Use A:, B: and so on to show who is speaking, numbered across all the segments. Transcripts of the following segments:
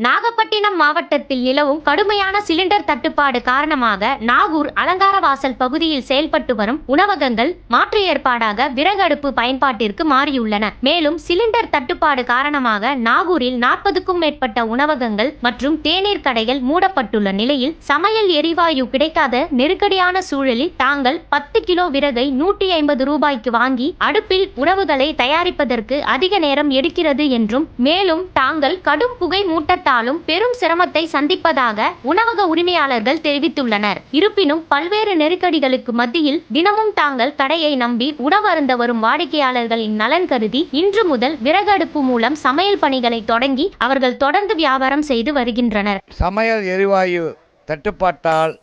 A: நாகப்பட்டினம் மாவட்டத்தில் நிலவும் கடுமையான சிலிண்டர் தட்டுப்பாடு காரணமாக நாகூர் அலங்காரவாசல் பகுதியில் செயல்பட்டு வரும் உணவகங்கள் மாற்று ஏற்பாடாக விறகு அடுப்பு பயன்பாட்டிற்கு மாறியுள்ளன. மேலும் சிலிண்டர் தட்டுப்பாடு காரணமாக நாகூரில் 40க்கும் மேற்பட்ட உணவகங்கள் மற்றும் தேநீர் கடைகள் மூடப்பட்டுள்ள நிலையில் சமையல் எரிவாயு கிடைக்காத நெருக்கடியான சூழலில் தாங்கள் 10 கிலோ விறகை 150 ரூபாய்க்கு வாங்கி அடுப்பில் உணவுகளை தயாரிப்பதற்கு அதிக நேரம் எடுக்கிறது என்றும், மேலும் தாங்கள் கடும் புகை மூட்டத்தால் பெரும் சிரமத்தை சந்திப்பதாக உணவக உரிமையாளர்கள் தெரிவித்துள்ளனர். இருப்பினும் பல்வேறு நெருக்கடிகளுக்கு மத்தியில் தினமும் தாங்கள் கடையை நம்பி உணவு அருந்த வரும் வாடிக்கையாளர்களின் நலன் கருதி இன்று முதல் விறகு அடுப்பு மூலம் சமையல் பணிகளை தொடங்கி அவர்கள் தொடர்ந்து வியாபாரம் செய்து வருகின்றனர்.
B: சமையல் எரிவாயு தட்டுப்பாட்டால்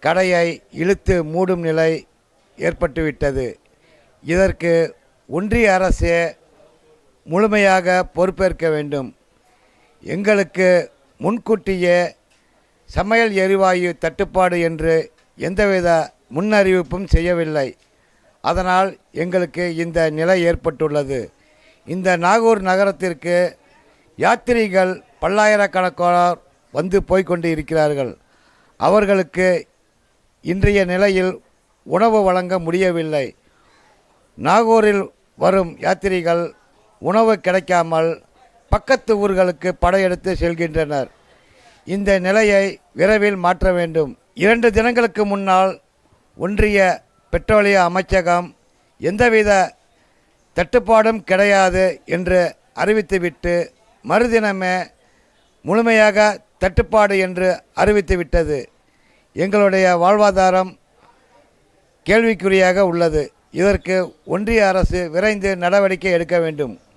B: கடையை இழுத்து மூடும் நிலை ஏற்பட்டுவிட்டது. இதற்கு ஒன்றிய அரசு முழுமையாக பொறுப்பேற்க வேண்டும். எங்களுக்கு முன்கூட்டியே சமையல் எரிவாயு தட்டுப்பாடு என்று எந்தவித முன்னறிவிப்பும் செய்யவில்லை. அதனால் எங்களுக்கு இந்த நிலை ஏற்பட்டுள்ளது. இந்த நாகூர் நகரத்திற்கு யாத்திரிகள் பல்லாயிரக்கணக்கானோர் வந்து போய்கொண்டு இருக்கிறார்கள். அவர்களுக்கு இன்றைய நிலையில் உணவு வழங்க முடியவில்லை. நாகூரில் வரும் யாத்திரிகள் உணவு கிடைக்காமல் பக்கத்து ஊர்களுக்கு படையெடுத்து செல்கின்றனர். இந்த நிலையை விரைவில் மாற்ற வேண்டும். 2 தினங்களுக்கு முன்னால் ஒன்றிய பெட்ரோலிய அமைச்சகம் எந்தவித தட்டுப்பாடும் கிடையாது என்று அறிவித்துவிட்டு மறுதினமே முழுமையாக தட்டுப்பாடு என்று அறிவித்துவிட்டது. எங்களுடைய வாழ்வாதாரம் கேள்விக்குறியாக உள்ளது. இதற்கு ஒன்றிய அரசு விரைந்து நடவடிக்கை எடுக்க வேண்டும்.